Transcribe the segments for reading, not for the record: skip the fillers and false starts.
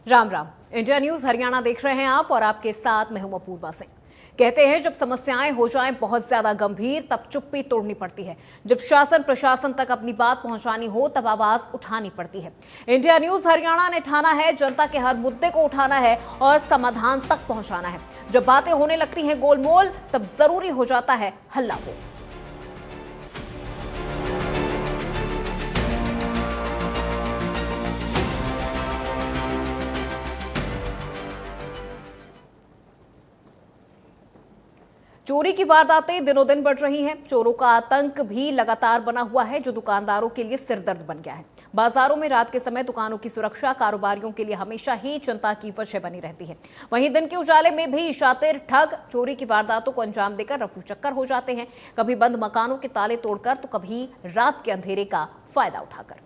Ram Ram. India news Haryana देख रहे हैं आप और आपके साथ मैं हूं अपूर्वा सिंह। कहते हैं जब समस्याएं हो जाएं बहुत ज्यादा गंभीर तब चुप्पी तोड़नी पड़ती है। जब शासन प्रशासन तक अपनी बात पहुंचानी हो तब आवाज उठानी पड़ती है। इंडिया न्यूज हरियाणा ने ठाना है जनता के हर मुद्दे को उठाना है और समाधान तक पहुंचाना है। जब बातें होने लगती हैं गोलमोल तब जरूरी हो जाता है हल्ला बोल। चोरी की वारदातें दिनों दिन बढ़ रही हैं। चोरों का आतंक भी लगातार बना हुआ है जो दुकानदारों के लिए सिरदर्द बन गया है। बाजारों में रात के समय दुकानों की सुरक्षा कारोबारियों के लिए हमेशा ही चिंता की वजह बनी रहती है। वहीं दिन के उजाले में भी शातिर ठग चोरी की वारदातों को अंजाम देकर रफू चक्कर हो जाते हैं, कभी बंद मकानों के ताले तोड़कर तो कभी रात के अंधेरे का फायदा उठाकर।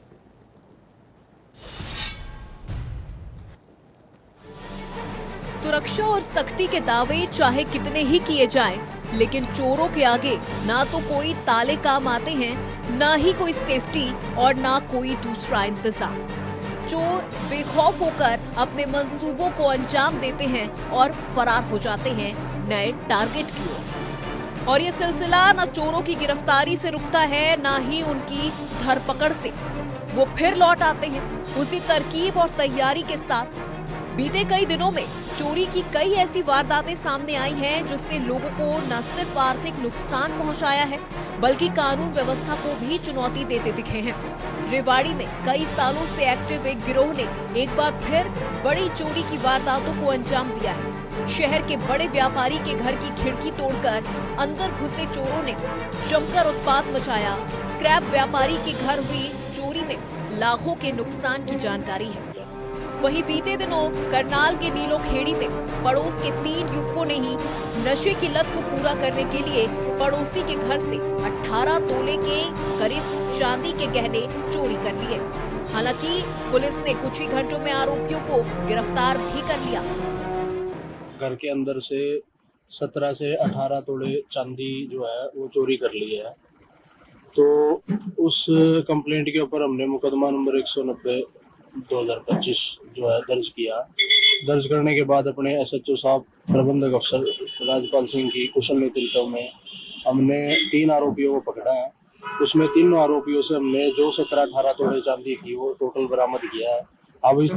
सुरक्षा और सख्ती के दावे चाहे कितने ही किए जाएं, लेकिन चोरों के आगे ना तो कोई ताले काम आते हैं, ना ही कोई सेफ्टी और ना कोई दूसरा इंतजाम। चोर बेखौफ होकर अपने मंसूबों को अंजाम देते हैं और फरार हो जाते हैं नए टारगेट की ओर। और ये सिलसिला ना चोरों की गिरफ्तारी से रुकता है ना ही उनकी धरपकड़ से। वो फिर लौट आते हैं उसी तरकीब और तैयारी के साथ। बीते कई दिनों में चोरी की कई ऐसी वारदातें सामने आई हैं जिससे लोगों को न सिर्फ आर्थिक नुकसान पहुंचाया है बल्कि कानून व्यवस्था को भी चुनौती देते दिखे हैं। रेवाड़ी में कई सालों से एक्टिव एक गिरोह ने एक बार फिर बड़ी चोरी की वारदातों को अंजाम दिया है। शहर के बड़े व्यापारी के घर की खिड़की तोड़कर अंदर घुसे चोरों ने जमकर उत्पात मचाया। स्क्रैप व्यापारी के घर हुई चोरी में लाखों के नुकसान की जानकारी है। वहीं बीते दिनों करनाल के नीलोखेड़ी में पड़ोस के 3 युवकों ने ही नशे की लत को पूरा करने के लिए पड़ोसी के घर से 18 तोले के करीब चांदी के गहने चोरी कर लिए। हालांकि पुलिस ने कुछ ही घंटों में आरोपियों को गिरफ्तार भी कर लिया। घर के अंदर से 17 से 18 तोले चांदी जो है वो चोरी कर ली है। तो उस कंप्लेंट के ऊपर हमने मुकदमा नंबर 190/2025 जो है दर्ज किया। दर्ज करने के बाद अपने एसएचओ साहब प्रबंधक अफसर राजपाल सिंह की कुशल नेतृत्व में हमने 3 आरोपियों को पकड़ा है। उसमें 3 आरोपियों से हमने जो 17-18 तोले चांदी थी वो टोटल बरामद किया है। अब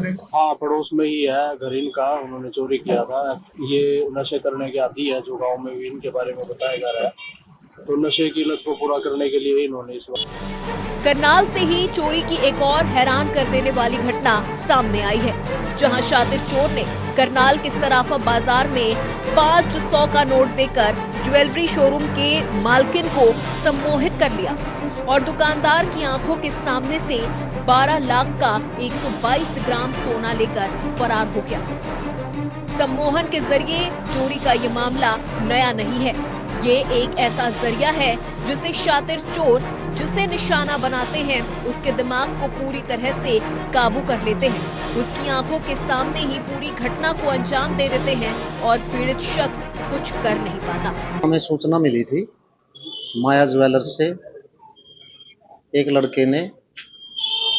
पड़ोस में ही है घर इनका, उन्होंने चोरी किया था। ये नशे करने के आदी है जो गांव में भी इनके बारे में बताया जा रहा है। तो नशे की लत को पूरा करने के लिए इन्होंने इस वक्त करनाल से ही चोरी की एक और हैरान कर देने वाली घटना सामने आई है, जहां शातिर चोर ने करनाल के सराफा बाजार में 500 का नोट देकर ज्वेलरी शोरूम के मालकिन को सम्मोहित कर लिया और दुकानदार की आंखों के सामने से 12 लाख का 122 ग्राम सोना लेकर फरार हो गया। सम्मोहन के जरिए चोरी का ये मामला नया नहीं है। ये एक ऐसा जरिया है जिसे शातिर चोर जिसे निशाना बनाते हैं उसके दिमाग को पूरी तरह से काबू कर लेते हैं। उसकी आंखों के सामने ही पूरी घटना को अंजाम दे देते हैं और पीड़ित शख्स कुछ कर नहीं पाता। हमें सूचना मिली थी माया ज्वेलर्स से एक लड़के ने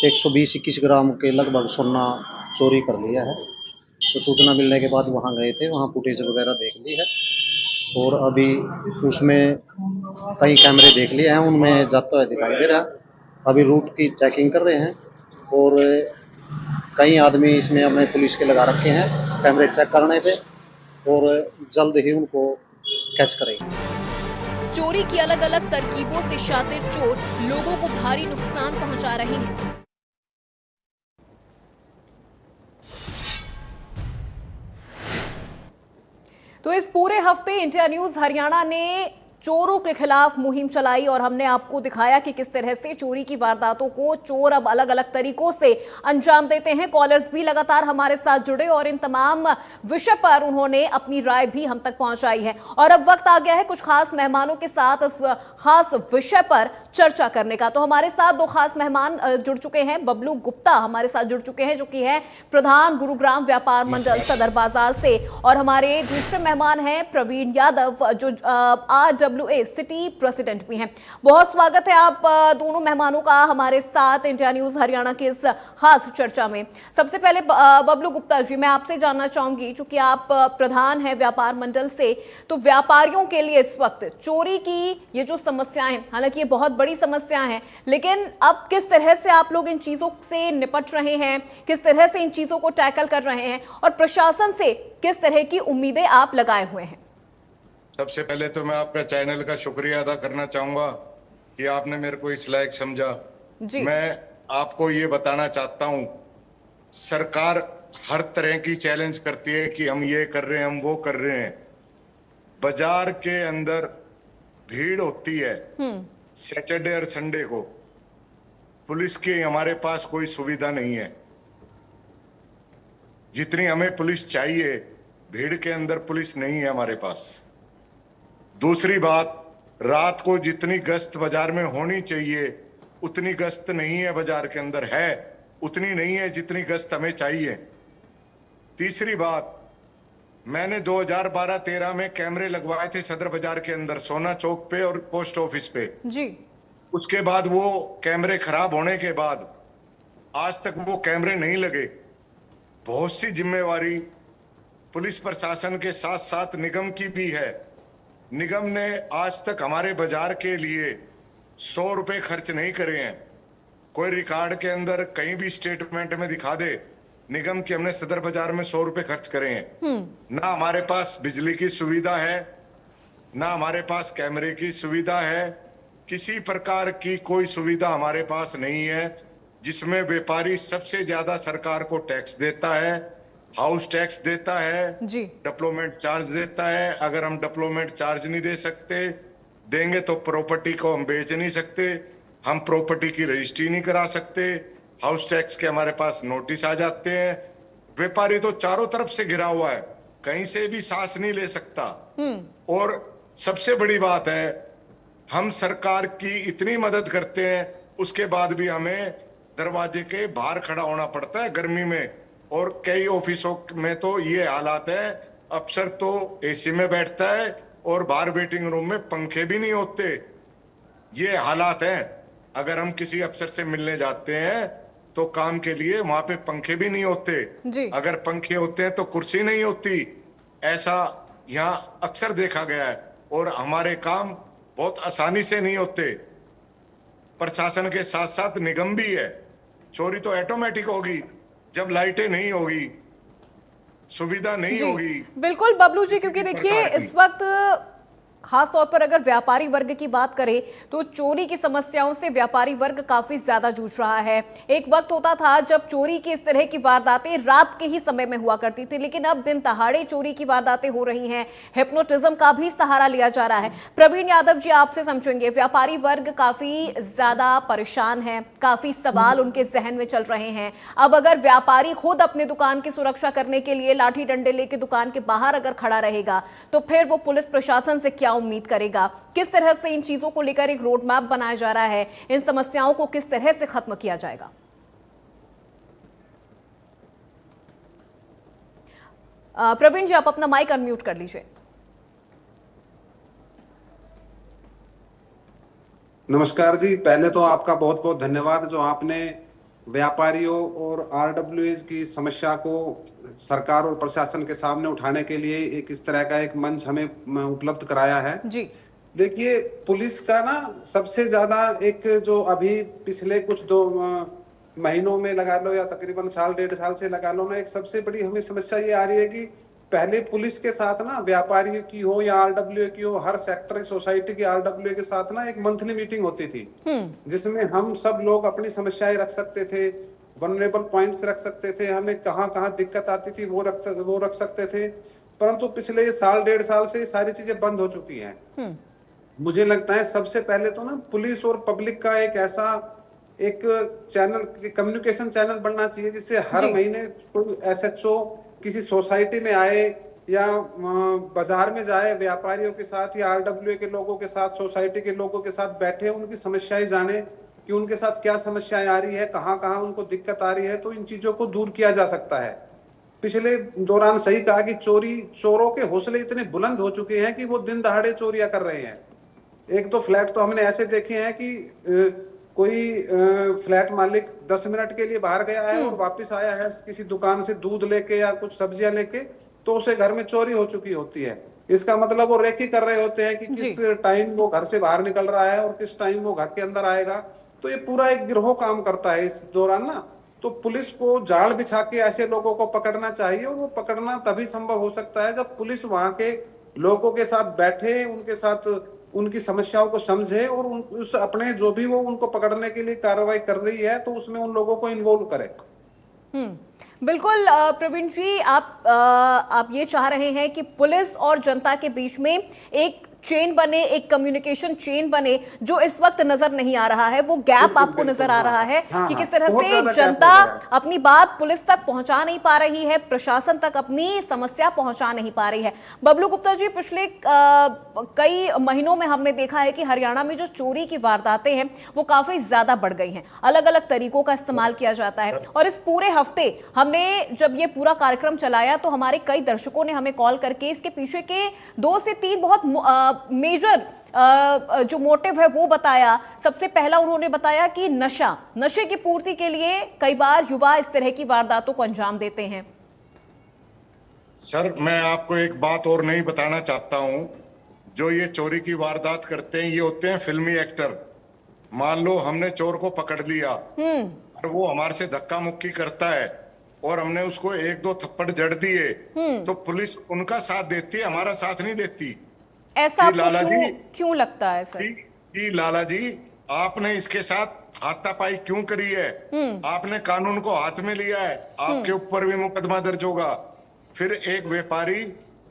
120-21 ग्राम के लगभग सोना चोरी कर लिया है। तो सूचना मिलने के बाद वहां गए थे, वहां फुटेज वगैरह देख ली है और अभी उसमें कई कैमरे देख लिए हैं, उनमें जाता हुआ दिखाई दे रहा है। अभी रूट की चेकिंग कर रहे हैं और कई आदमी इसमें अपने पुलिस के लगा रखे हैं कैमरे चेक करने पे और जल्द ही उनको कैच करेंगे। चोरी की अलग अलग तरकीबों से शातिर चोर लोगों को भारी नुकसान पहुंचा रहे हैं। तो इस पूरे हफ्ते इंडिया न्यूज हरियाणा ने चोरों के खिलाफ मुहिम चलाई और हमने आपको दिखाया कि किस तरह से चोरी की वारदातों को चोर अब अलग अलग तरीकों से अंजाम देते हैं। कॉलर्स भी लगातार हमारे साथ जुड़े और इन तमाम विषय पर उन्होंने अपनी राय भी हम तक पहुंचाई है। और अब वक्त आ गया है कुछ खास मेहमानों के साथ इस खास विषय पर चर्चा करने का। तो हमारे साथ 2 खास मेहमान जुड़ चुके हैं। बबलू गुप्ता हमारे साथ जुड़ चुके हैं जो कि है प्रधान गुरुग्राम व्यापार मंडल सदर बाजार से, और हमारे दूसरे मेहमान हैं प्रवीण यादव जो RWA सिटी प्रेसिडेंट भी हैं। बहुत स्वागत है आप दोनों मेहमानों का हमारे साथ इंडिया न्यूज हरियाणा की इस खास चर्चा में। सबसे पहले बबलू गुप्ता जी, मैं आपसे जानना चाहूंगी, चूंकि आप प्रधान हैं व्यापार मंडल से, तो व्यापारियों के लिए इस वक्त चोरी की ये जो समस्याएं, हालांकि ये बहुत बड़ी समस्या है, लेकिन अब किस तरह से आप लोग इन चीजों से निपट रहे हैं, किस तरह से इन चीजों को टैकल कर रहे हैं और प्रशासन से किस तरह की उम्मीदें आप लगाए हुए हैं? सबसे पहले तो मैं आपका चैनल का शुक्रिया अदा करना चाहूंगा कि आपने मेरे को इस लायक समझा जी। मैं आपको ये बताना चाहता हूं, सरकार हर तरह की चैलेंज करती है कि हम ये कर रहे हैं, हम वो कर रहे हैं। बाजार के अंदर भीड़ होती है सैटरडे और संडे को, पुलिस की हमारे पास कोई सुविधा नहीं है। जितनी हमें पुलिस चाहिए, भीड़ के अंदर पुलिस नहीं है हमारे पास। दूसरी बात, रात को जितनी गश्त बाजार में होनी चाहिए उतनी गश्त नहीं है बाजार के अंदर, है उतनी नहीं है जितनी गश्त हमें चाहिए। तीसरी बात, मैंने 2012-13 में कैमरे लगवाए थे सदर बाजार के अंदर, सोना चौक पे और पोस्ट ऑफिस पे जी। उसके बाद वो कैमरे खराब होने के बाद आज तक वो कैमरे नहीं लगे। बहुत सी जिम्मेवारी पुलिस प्रशासन के साथ साथ निगम की भी है। निगम ने आज तक हमारे बाजार के लिए 100 रुपए खर्च नहीं करे हैं। कोई रिकॉर्ड के अंदर कहीं भी स्टेटमेंट में दिखा दे निगम की हमने सदर बाजार में 100 रुपए खर्च करे हैं। ना हमारे पास बिजली की सुविधा है, ना हमारे पास कैमरे की सुविधा है, किसी प्रकार की कोई सुविधा हमारे पास नहीं है। जिसमें व्यापारी सबसे ज्यादा सरकार को टैक्स देता है, हाउस टैक्स देता है जी, डेवलपमेंट चार्ज देता है। अगर हम डेवलपमेंट चार्ज नहीं दे सकते, देंगे तो प्रॉपर्टी को हम बेच नहीं सकते, हम प्रॉपर्टी की रजिस्ट्री नहीं करा सकते, हाउस टैक्स के हमारे पास नोटिस आ जाते हैं। व्यापारी तो चारों तरफ से घिरा हुआ है, कहीं से भी सांस नहीं ले सकता। और सबसे बड़ी बात है, हम सरकार की इतनी मदद करते हैं, उसके बाद भी हमें दरवाजे के बाहर खड़ा होना पड़ता है गर्मी में। और कई ऑफिसों में तो ये हालात है, अफसर तो एसी में बैठता है और बाहर वेटिंग रूम में पंखे भी नहीं होते। ये हालात हैं। अगर हम किसी अफसर से मिलने जाते हैं तो काम के लिए, वहां पे पंखे भी नहीं होते जी। अगर पंखे होते हैं तो कुर्सी नहीं होती। ऐसा यहाँ अक्सर देखा गया है और हमारे काम बहुत आसानी से नहीं होते। प्रशासन के साथ साथ निगम भी है। चोरी तो ऑटोमेटिक होगी जब लाइटें नहीं होगी, सुविधा नहीं होगी। बिल्कुल बबलू जी, क्योंकि देखिए इस वक्त खास तौर पर अगर व्यापारी वर्ग की बात करें तो चोरी की समस्याओं से व्यापारी वर्ग काफी ज्यादा जूझ रहा है। एक वक्त होता था जब चोरी की इस तरह की वारदातें रात के ही समय में हुआ करती थी, लेकिन अब दिन दहाड़े चोरी की वारदातें हो रही हैं। हिप्नोटिज्म का भी सहारा लिया जा रहा है। प्रवीण यादव जी, आपसे समझेंगे, व्यापारी वर्ग काफी ज्यादा परेशान है, काफी सवाल उनके जहन में चल रहे हैं। अब अगर व्यापारी खुद अपने दुकान की सुरक्षा करने के लिए लाठी डंडे लेके दुकान के बाहर अगर खड़ा रहेगा तो फिर वो पुलिस प्रशासन से क्या उम्मीद करेगा? किस तरह से इन चीजों को लेकर एक रोड मैप बनाया जा रहा है? इन समस्याओं को किस तरह से खत्म किया जाएगा? प्रवीण जी, आप अपना माइक अनम्यूट कर लीजिए। नमस्कार जी, पहले तो आपका बहुत बहुत धन्यवाद जो आपने व्यापारियों और आरडब्ल्यूएस की समस्या को सरकार और प्रशासन के सामने उठाने के लिए एक इस तरह का एक मंच हमें उपलब्ध कराया है जी। देखिए, पुलिस का ना सबसे ज्यादा एक जो अभी पिछले कुछ 2 महीनों में लगा लो या तकरीबन साल 1.5 साल से लगा लो ना, एक सबसे बड़ी हमें समस्या ये आ रही है कि पहले पुलिस के साथ ना, व्यापारी की हो या आरडब्ल्यूए की हो, हर सेक्टर सोसाइटी की आरडब्ल्यूए के साथ ना एक मंथली मीटिंग होती थी जिसमें हम सब लोग अपनी समस्याएं रख सकते थे, वनरेबल पॉइंट्स रख सकते थे, हमें कहाँ कहाँ दिक्कत आती थी वो रख सकते थे। परंतु पिछले साल 1.5 साल से सारी चीजें बंद हो चुकी हैं। मुझे लगता है सबसे पहले तो ना पुलिस और पब्लिक का एक ऐसा एक चैनल, कम्युनिकेशन चैनल बनना चाहिए जिससे हर महीने कोई एसएचओ किसी सोसाइटी में आए या बाजार में जाए, व्यापारियों के साथ या आरडब्ल्यूए के लोगों के साथ, सोसाइटी के लोगों के साथ बैठे, उनकी समस्याएं जाने कि उनके साथ क्या समस्याएं आ रही है, कहाँ कहाँ उनको दिक्कत आ रही है, तो इन चीजों को दूर किया जा सकता है। पिछले दौरान सही कहा कि चोरों के हौसले इतने बुलंद हो चुके हैं कि वो दिन दहाड़े चोरियां कर रहे हैं। एक दो फ्लैट तो हमने ऐसे देखे हैं कि कोई फ्लैट मालिक 10 मिनट के लिए बाहर गया है और वापस आया है किसी दुकान से दूध लेके या कुछ सब्जियां लेके, तो उसे घर में चोरी हो चुकी होती है। इसका मतलब वो रेकी कर रहे होते हैं कि किस टाइम वो घर से बाहर निकल रहा है और किस टाइम वो घर के अंदर आएगा। तो ये पूरा एक गिरोह काम करता है इस दौरान ना। तो पुलिस को जाल बिछा के ऐसे लोगों को पकड़ना चाहिए, और वो पकड़ना तभी संभव हो सकता है जब पुलिस वहां के लोगों के साथ बैठे, उनके साथ उनकी समस्याओं को समझे और उस अपने जो भी वो उनको पकड़ने के लिए कार्रवाई कर रही है तो उसमें उन लोगों को इन्वॉल्व करे। बिल्कुल प्रवीण जी, आप ये चाह रहे हैं कि पुलिस और जनता के बीच में एक चेन बने, एक कम्युनिकेशन चेन बने, जो इस वक्त नजर नहीं आ रहा है। वो गैप आपको नजर आ रहा है कि किस तरह से जनता अपनी बात पुलिस तक पहुंचा नहीं पा रही है, प्रशासन तक अपनी समस्या पहुंचा नहीं पा रही है। बबलू गुप्ता जी, पिछले कई महीनों में हमने देखा है कि हरियाणा में जो चोरी की वारदातें हैं वो काफी ज्यादा बढ़ गई हैं। अलग अलग तरीकों का इस्तेमाल किया जाता है, और इस पूरे हफ्ते हमने जब ये पूरा कार्यक्रम चलाया तो हमारे कई दर्शकों ने हमें कॉल करके इसके पीछे के 2 से 3 बहुत मेजर जो मोटिव है वो बताया। सबसे पहला उन्होंने बताया कि नशे की पूर्ति के लिए कई बार युवा इस तरह की वारदातों को अंजाम देते हैं। सर, मैं आपको एक बात और नहीं बताना चाहता हूं। जो ये चोरी की वारदात करते हैं ये होते हैं फिल्मी एक्टर। मान लो हमने चोर को पकड़ लिया और वो हमारे से धक्का मुक्की करता है और हमने उसको 1-2 थप्पड़ जड़ दिए, तो पुलिस उनका साथ देती है, हमारा साथ नहीं देती। ऐसा आपको क्यों लगता है सर? कि लाला जी, आपने इसके साथ हाथापाई क्यों करी है? आपने कानून को हाथ में लिया है, आपके ऊपर भी मुकदमा दर्ज होगा। फिर एक व्यापारी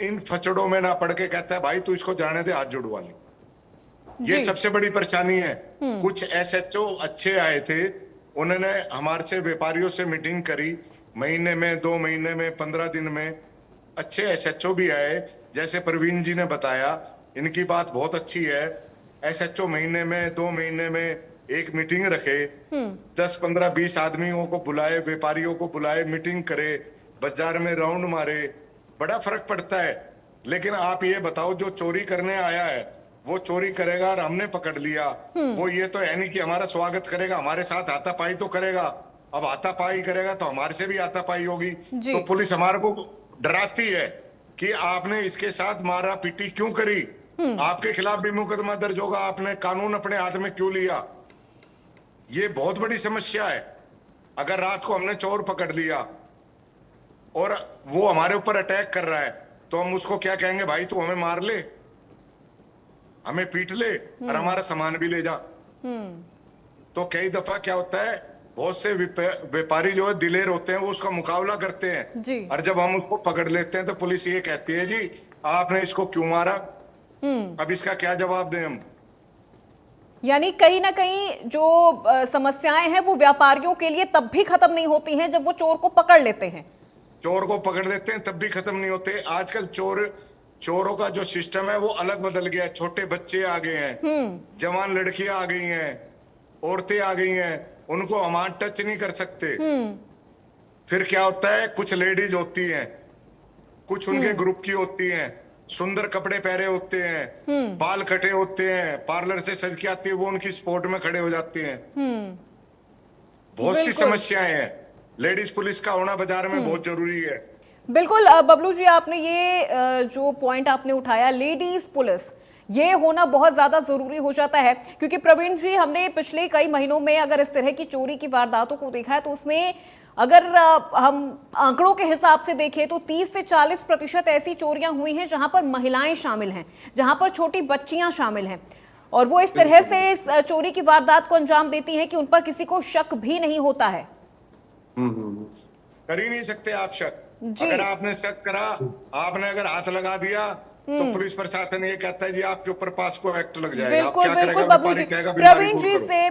इन फचड़ों में ना पड़ के कहता है भाई तू इसको जाने दे, हाथ जुड़वा ले। ये सबसे बड़ी परेशानी है। कुछ एसएचओ अच्छे आए थे, उन्होंने हमारे से व्यापारियों से मीटिंग करी, महीने में, 2 महीने में, 15 दिन में। अच्छे एसएचओ भी आए, जैसे प्रवीण जी ने बताया, इनकी बात बहुत अच्छी है। एसएचओ महीने में, 2 महीने में एक मीटिंग रखे, 10, 15, 20 आदमियों को बुलाए, व्यापारियों को बुलाए, मीटिंग करे, बाजार में राउंड मारे, बड़ा फर्क पड़ता है। लेकिन आप ये बताओ, जो चोरी करने आया है वो चोरी करेगा और हमने पकड़ लिया, वो ये तो है नहीं कि हमारा स्वागत करेगा, हमारे साथ हाथापाई तो करेगा। अब हाथापाई करेगा तो हमारे से भी हाथापाई होगी। तो पुलिस हमारे को डराती है कि आपने इसके साथ मारा पीटी क्यों करी, आपके खिलाफ भी मुकदमा दर्ज होगा, आपने कानून अपने हाथ में क्यों लिया। ये बहुत बड़ी समस्या है। अगर रात को हमने चोर पकड़ लिया और वो हमारे ऊपर अटैक कर रहा है तो हम उसको क्या कहेंगे, भाई तू हमें मार ले, हमें पीट ले और हमारा सामान भी ले जा। तो कई दफा क्या होता है, बहुत से व्यापारी जो है दिलेर होते हैं, वो उसका मुकाबला करते हैं जी। और जब हम उसको पकड़ लेते हैं तो पुलिस ये कहती है जी आपने इसको क्यों मारा, अब इसका क्या जवाब दें हम। यानी कहीं ना कहीं जो समस्याएं हैं वो व्यापारियों के लिए तब भी खत्म नहीं होती हैं जब वो चोर को पकड़ लेते हैं। चोर को पकड़ लेते हैं तब भी खत्म नहीं होते। आजकल चोरों का जो सिस्टम है वो अलग बदल गया है। छोटे बच्चे आ गए हैं, जवान लड़कियां आ गई हैं, औरतें आ गई हैं, उनको हम टच नहीं कर सकते। फिर क्या होता है, कुछ लेडीज होती हैं, कुछ उनके ग्रुप की होती हैं, सुंदर कपड़े पहने होते हैं, बाल कटे होते हैं, पार्लर से सज के आती है, वो उनकी स्पोर्ट में खड़े हो जाते हैं। बहुत सी समस्याएं हैं। लेडीज पुलिस का होना बाजार में बहुत जरूरी है। बिल्कुल बबलू जी, आपने ये जो पॉइंट आपने उठाया, लेडीज पुलिस, ये होना बहुत ज्यादा जरूरी हो जाता है। क्योंकि प्रवीण जी, हमने पिछले कई महीनों में अगर इस तरह की चोरी की वारदातों को देखा है तो उसमें अगर हम आंकड़ों के हिसाब से देखें तो 30 से 40% ऐसी चोरियां हुई हैं जहां पर महिलाएं शामिल हैं, जहां पर छोटी बच्चियां शामिल हैं, और वो इस तरह से इस चोरी की वारदात को अंजाम देती हैं कि उन पर किसी को शक भी नहीं होता है। कर ही नहीं सकते आप शक। अगर आपने शक करा, आपने अगर हाथ लगा दिया तो पुलिस प्रशासन ये कहता है जी आपके ऊपर पास्को एक्ट लग जाएगा। बिल्कुल बिल्कुल बबलू जी,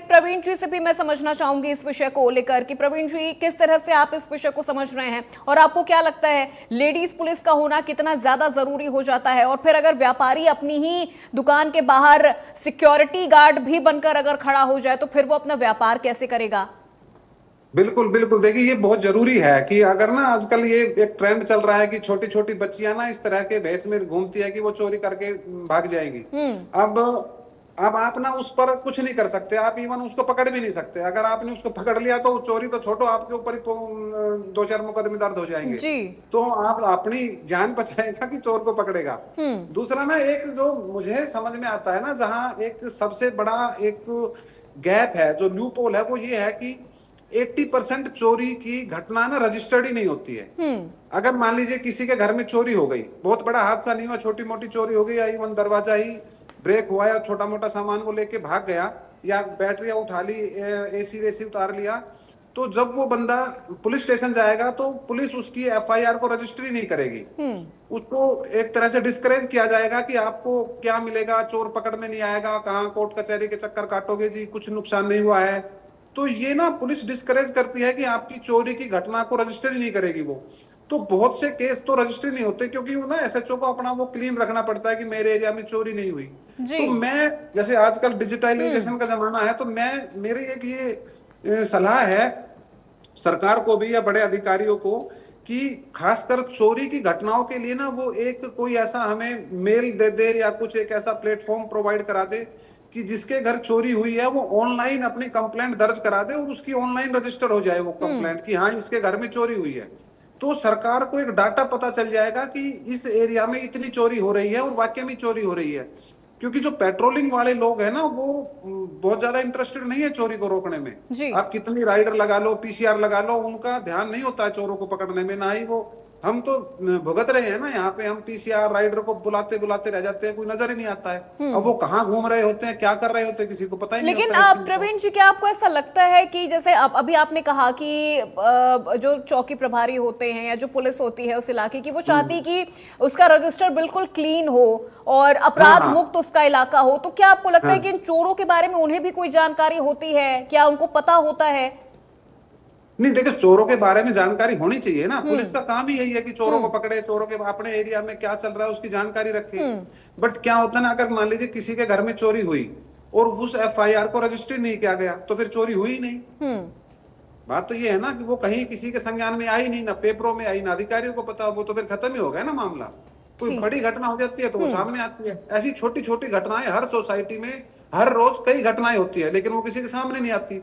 प्रवीण जी से भी मैं समझना चाहूंगी इस विषय को लेकर कि प्रवीण जी किस तरह से आप इस विषय को समझ रहे हैं, और आपको क्या लगता है लेडीज पुलिस का होना कितना ज्यादा जरूरी हो जाता है। और फिर अगर व्यापारी अपनी ही दुकान के बाहर सिक्योरिटी गार्ड भी बनकर अगर खड़ा हो जाए तो फिर वो अपना व्यापार कैसे करेगा। बिल्कुल बिल्कुल, देखिए ये बहुत जरूरी है कि अगर ना आजकल ये एक ट्रेंड चल रहा है कि छोटी छोटी बच्चियां ना इस तरह के भेष में घूमती है कि वो चोरी करके भाग जाएगी। अब अब आप ना उस पर कुछ नहीं कर सकते, आप इवन उसको पकड़ भी नहीं सकते। अगर आपने उसको पकड़ लिया तो चोरी तो छोड़ो, आपके ऊपर ही 2-4 मुकदमे दर्ज हो जाएंगे। जी। तो आप अपनी जान बचाएगा कि चोर को पकड़ेगा। दूसरा ना, एक जो मुझे समझ में आता है ना, जहां एक सबसे बड़ा एक गैप है, जो लूप होल है, वो ये है कि 80% चोरी की घटना ना रजिस्टर्ड ही नहीं होती है। अगर मान लीजिए किसी के घर में चोरी हो गई, बहुत बड़ा हादसा नहीं हुआ, छोटी मोटी चोरी हो गई, या इवन दरवाजा ही ब्रेक हुआ या छोटा मोटा सामान वो लेके भाग गया, या बैटरियां उठा ली, एसी वेसी उतार लिया, तो जब वो बंदा पुलिस स्टेशन जाएगा तो पुलिस उसकी एफआईआर को रजिस्ट्री नहीं करेगी। उसको एक तरह से डिस्करेज किया जाएगा कि आपको क्या मिलेगा, चोर पकड़ में नहीं आएगा, कहाँ कोर्ट कचहरी के चक्कर काटोगे जी, कुछ नुकसान नहीं हुआ है। तो ये ना पुलिस डिस्करेज करती है कि आपकी चोरी की घटना को रजिस्टर ही नहीं करेगी वो। तो बहुत से केस तो रजिस्टर नहीं होते, क्योंकि वो ना एसएचओ को अपना वो क्लीन रखना पड़ता है कि मेरे एरिया में चोरी नहीं हुई। तो मैं, जैसे आजकल डिजिटलाइजेशन का जमाना है, तो मैं, मेरी एक ये सलाह है सरकार को भी या बड़े अधिकारियों को, कि खासकर चोरी की घटनाओं के लिए ना वो एक कोई ऐसा हमें मेल दे दे, या कुछ एक ऐसा प्लेटफॉर्म प्रोवाइड करा दे कि जिसके घर चोरी हुई है वो ऑनलाइन अपनी कंप्लेंट दर्ज करा दे, और उसकी ऑनलाइन रजिस्टर हो जाए वो कंप्लेंट कि हाँ इसके घर में चोरी हुई है। तो सरकार को एक डाटा पता चल जाएगा कि इस एरिया में इतनी चोरी हो रही है और वाकई में चोरी हो रही है। क्योंकि जो पेट्रोलिंग वाले लोग हैं ना, वो बहुत ज्यादा इंटरेस्टेड नहीं है चोरी को रोकने में। आप कितनी राइडर लगा लो, पीसीआर लगा लो, उनका ध्यान नहीं होता है चोरों को पकड़ने में। ना ही वो, हम तो भुगत रहे हैं ना यहाँ पे, हम पीसीआर राइडर को बुलाते बुलाते रह जाते हैं, कोई नजर ही नहीं आता है। अब वो कहाँ घूम रहे होते हैं, क्या कर रहे होते हैं, किसी को पता ही नहीं होता है। लेकिन प्रवीण जी, क्या आपको ऐसा लगता है कि जैसे अभी आपने कहा कि जो चौकी प्रभारी होते हैं या जो पुलिस होती है उस इलाके की, वो चाहती है कि उसका रजिस्टर बिल्कुल क्लीन हो और अपराध मुक्त उसका इलाका हो, तो क्या आपको लगता है कि इन चोरों के बारे में उन्हें भी कोई जानकारी होती है, क्या उनको पता होता है? नहीं, देखो, चोरों के बारे में जानकारी होनी चाहिए ना। पुलिस का काम ही यही है कि चोरों को पकड़े, चोरों के अपने एरिया में क्या चल रहा है उसकी जानकारी रखे। बट क्या होता है ना, अगर मान लीजिए किसी के घर में चोरी हुई और उस एफआईआर को रजिस्टर नहीं किया गया, तो फिर चोरी हुई नहीं। बात तो ये है ना कि वो कहीं किसी के संज्ञान में आई नहीं, ना पेपरों में आई, ना अधिकारियों को पता, वो तो फिर खत्म ही हो गया ना मामला। कोई बड़ी घटना हो जाती है तो वो सामने आती है। ऐसी छोटी छोटी घटनाएं हर सोसाइटी में हर रोज कई घटनाएं होती है, लेकिन वो किसी के सामने नहीं आती।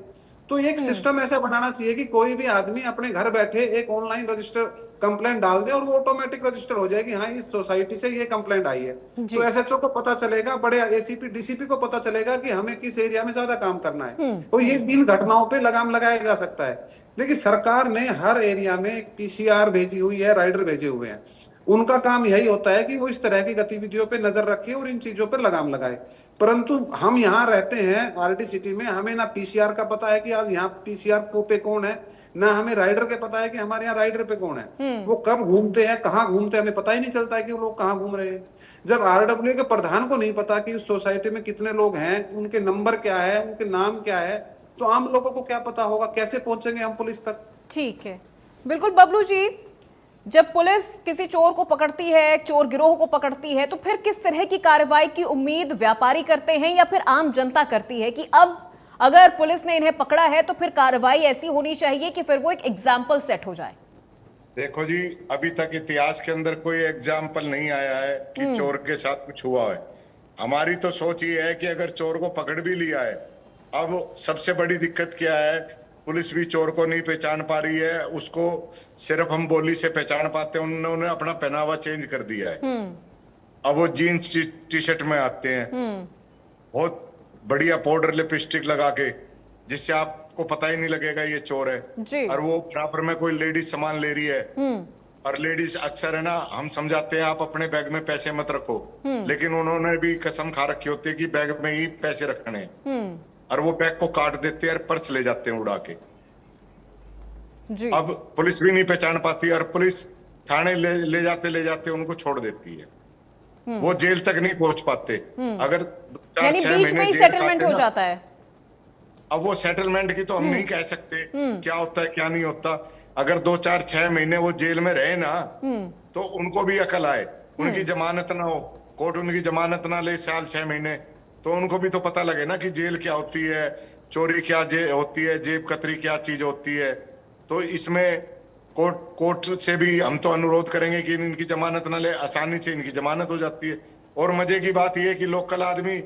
तो एक सिस्टम ऐसा बनाना चाहिए कि कोई भी आदमी अपने घर बैठे एक ऑनलाइन रजिस्टर कंप्लेंट डाल दे और वो ऑटोमेटिक रजिस्टर हो जाएगी, हाँ इस सोसाइटी से ये कंप्लेंट आई है। तो एसएचओ को पता चलेगा, बड़े एसीपी डीसीपी को पता चलेगा कि हमें किस एरिया में ज्यादा काम करना है। तो ये इन घटनाओं पे लगाम लगाया जा सकता है। लेकिन सरकार ने हर एरिया में पीसीआर भेजी हुई है, राइडर भेजे हुए हैं। उनका काम यही होता है कि वो इस तरह की गतिविधियों पे नजर रखे और इन चीजों पर लगाम लगाए। परंतु हम यहाँ रहते हैं आरडी सिटी में, हमें ना पीसीआर का पता है कि आज यहाँ पीसीआर पे कौन है, ना हमें राइडर के पता है कि हमारे यहाँ राइडर पे कौन है। वो कब घूमते हैं, कहाँ घूमते हैं, हमें पता ही नहीं चलता है कि वो लोग कहाँ घूम रहे हैं। जब आरडब्ल्यू के प्रधान को नहीं पता कि उस सोसाइटी में कितने लोग हैं, उनके नंबर क्या है, उनके नाम क्या है, तो आम लोगों को क्या पता होगा, कैसे पहुंचेंगे हम पुलिस तक? ठीक है, बिल्कुल। बबलू जी, जब पुलिस किसी चोर को पकड़ती है, चोर गिरोह को पकड़ती है, तो फिर किस तरह की कार्रवाई की उम्मीद व्यापारी करते हैं या फिर आम जनता करती है कि अब अगर पुलिस ने इन्हें पकड़ा है तो फिर कार्रवाई ऐसी होनी चाहिए कि फिर वो एक एग्जाम्पल सेट हो जाए? देखो जी, अभी तक इतिहास के अंदर कोई एग्जाम्पल नहीं आया है कि चोर के साथ कुछ हुआ है। हमारी तो सोच ये है कि अगर चोर को पकड़ भी लिया है, अब सबसे बड़ी दिक्कत क्या है, पुलिस भी चोर को नहीं पहचान पा रही है, उसको सिर्फ हम बोली से पहचान पाते हैं। उन्होंने अपना पहनावा चेंज कर दिया है, अब वो जीन्स टी शर्ट में आते हैं, बहुत बढ़िया पाउडर लिपस्टिक लगा के, जिससे आपको पता ही नहीं लगेगा ये चोर है। और वो बराबर में कोई लेडीज सामान ले रही है, और लेडीज अक्सर है ना, हम समझाते हैं आप अपने बैग में पैसे मत रखो, लेकिन उन्होंने भी कसम खा रखी होती है कि बैग में ही पैसे रखने हैं, और वो बैग को काट देते हैं और पर्स ले जाते हैं उड़ा के। अब पुलिस भी नहीं पहचान पाती, और पुलिस थाने ले जाते उनको छोड़ देती है, वो जेल तक नहीं पहुंच पाते। अगर 4-6 महीने जेल सेटलमेंट हो जाता है। अब वो सेटलमेंट की तो हम नहीं कह सकते क्या होता है क्या नहीं होता। अगर 2-4-6 महीने वो जेल में रहे ना, तो उनको भी अकल आए, उनकी जमानत ना हो, कोर्ट उनकी जमानत ना ले 1-6 महीने, तो उनको भी तो पता लगे ना कि जेल क्या होती है, चोरी क्या होती है, जेब कतरी क्या चीज होती है। तो इसमें कोर्ट से भी हम तो अनुरोध करेंगे कि इनकी जमानत ना ले, आसानी से इनकी जमानत हो जाती है। और मजे की बात यह है कि लोकल आदमी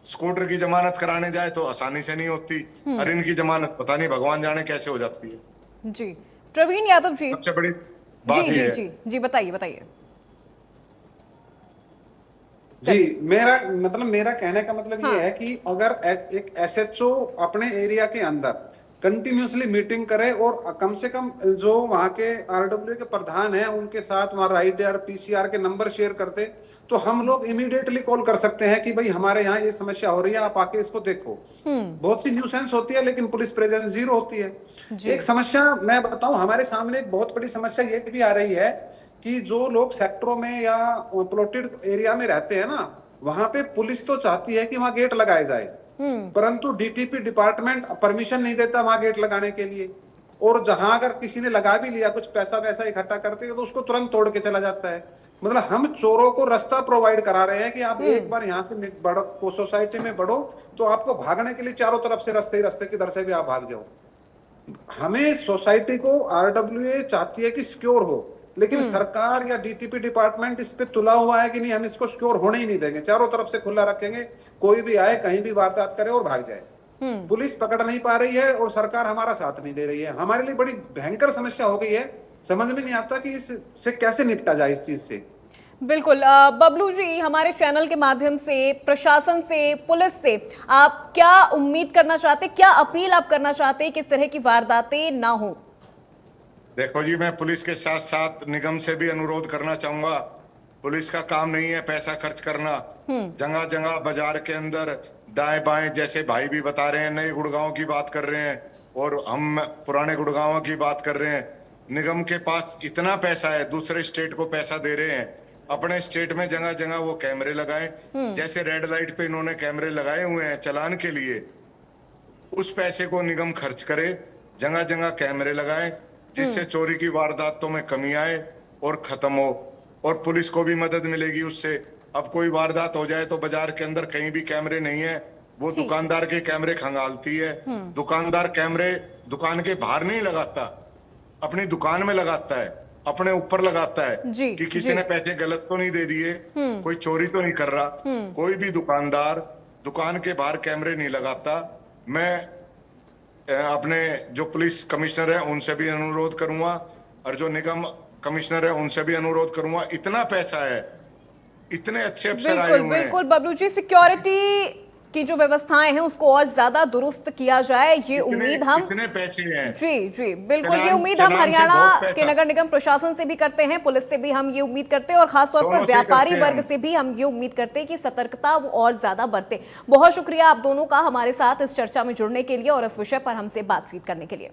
स्कूटर की जमानत कराने जाए तो आसानी से नहीं होती, और इनकी जमानत पता नहीं भगवान जाने कैसे हो जाती है। जी प्रवीण यादव जी, सबसे बड़ी जी बात जी ये है। जी जी बताइए बताइए। जी, मेरा कहने का मतलब हाँ। ये है कि अगर एक एसएचओ अपने एरिया के अंदर कंटिन्यूसली मीटिंग करे और कम से कम जो वहाँ के आरडब्ल्यू के प्रधान है उनके साथ वहाँ राइडर पीसीआर के नंबर शेयर करते, तो हम लोग इमीडिएटली कॉल कर सकते हैं कि भाई हमारे यहाँ ये समस्या हो रही है, आप आके इसको देखो। बहुत सी न्यूसेंस होती है लेकिन पुलिस प्रेजेंस जीरो होती है। एक समस्या मैं बताऊं, हमारे सामने एक बहुत बड़ी समस्या ये भी आ रही है कि जो लोग सेक्टरों में या प्लॉटेड एरिया में रहते हैं ना, वहां पे पुलिस तो चाहती है कि वहां गेट लगाए जाए, परंतु डीटीपी डिपार्टमेंट परमिशन नहीं देता वहां गेट लगाने के लिए। और जहां अगर किसी ने लगा भी लिया, कुछ पैसा वैसा इकट्ठा करते हैं तो उसको तुरंत तोड़ के चला जाता है। मतलब हम चोरों को रास्ता प्रोवाइड करा रहे हैं कि आप एक बार यहाँ से बढ़ो, सोसाइटी में बढ़ो, तो आपको भागने के लिए चारों तरफ से रास्ते ही रास्ते किधर से भी आप भाग जाओ। हमें सोसाइटी को आरडब्ल्यूए चाहती है कि सिक्योर हो, लेकिन सरकार या डीटीपी डिपार्टमेंट इस पे तुला हुआ है कि नहीं, हम इसको सिक्योर होने ही नहीं देंगे, चारों तरफ से खुला रखेंगे, कोई भी आए कहीं भी वारदात करे और भाग जाए। पुलिस पकड़ नहीं पा रही है और सरकार हमारा साथ नहीं दे रही है। हमारे लिए बड़ी भयंकर समस्या हो गई है, समझ में नहीं आता कि इससे कैसे निपटा जाए इस चीज से। बिल्कुल बबलू जी, हमारे चैनल के माध्यम से प्रशासन से, पुलिस से आप क्या उम्मीद करना चाहते, क्या अपील आप करना चाहते हैं कि इस तरह की वारदातें ना हो? देखो जी, मैं पुलिस के साथ साथ निगम से भी अनुरोध करना चाहूंगा। पुलिस का काम नहीं है पैसा खर्च करना, जगह जगह बाजार के अंदर दाएं बाएं, जैसे भाई भी बता रहे हैं, नए गुड़गांव की बात कर रहे हैं और हम पुराने गुड़गांव की बात कर रहे हैं। निगम के पास इतना पैसा है, दूसरे स्टेट को पैसा दे रहे हैं, अपने स्टेट में जगह जगह वो कैमरे लगाएं। जैसे रेड लाइट पे इन्होंने कैमरे लगाए हुए हैं चालान के लिए, उस पैसे को निगम खर्च करे, जगह जगह कैमरे लगाए, जिससे चोरी की वारदातों में कमी आए और खत्म हो, और पुलिस को भी मदद मिलेगी उससे। अब कोई वारदात हो जाए तो बाजार के अंदर कहीं भी कैमरे नहीं है, वो दुकानदार के कैमरे खंगालती है। दुकानदार कैमरे दुकान के बाहर नहीं लगाता, अपनी दुकान में लगाता है, अपने ऊपर लगाता है कि किसी ने पैसे गलत तो नहीं दे दिए, कोई चोरी तो नहीं कर रहा। कोई भी दुकानदार दुकान के बाहर कैमरे नहीं लगाता। मैं अपने जो पुलिस कमिश्नर है उनसे भी अनुरोध करूंगा और जो निगम कमिश्नर है उनसे भी अनुरोध करूंगा, इतना पैसा है, इतने अच्छे अफसर आए हुए हैं। बिल्कुल बबलू जी, सिक्योरिटी की जो व्यवस्थाएं हैं उसको और ज्यादा दुरुस्त किया जाए, ये उम्मीद हम इतने पैसे हैं। जी बिल्कुल, ये उम्मीद हम हरियाणा के नगर निगम प्रशासन से भी करते हैं, पुलिस से भी हम ये उम्मीद करते हैं और खासतौर पर व्यापारी वर्ग से भी हम ये उम्मीद करते हैं कि सतर्कता वो और ज्यादा बरते। बहुत शुक्रिया आप दोनों का हमारे साथ इस चर्चा में जुड़ने के लिए और इस विषय पर हमसे बातचीत करने के लिए।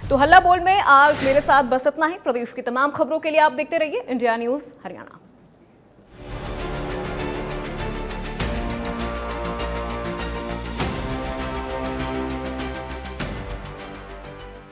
तो हल्ला बोल में आज मेरे साथ बस इतना ही। प्रदेश की तमाम खबरों के लिए आप देखते रहिए इंडिया न्यूज हरियाणा।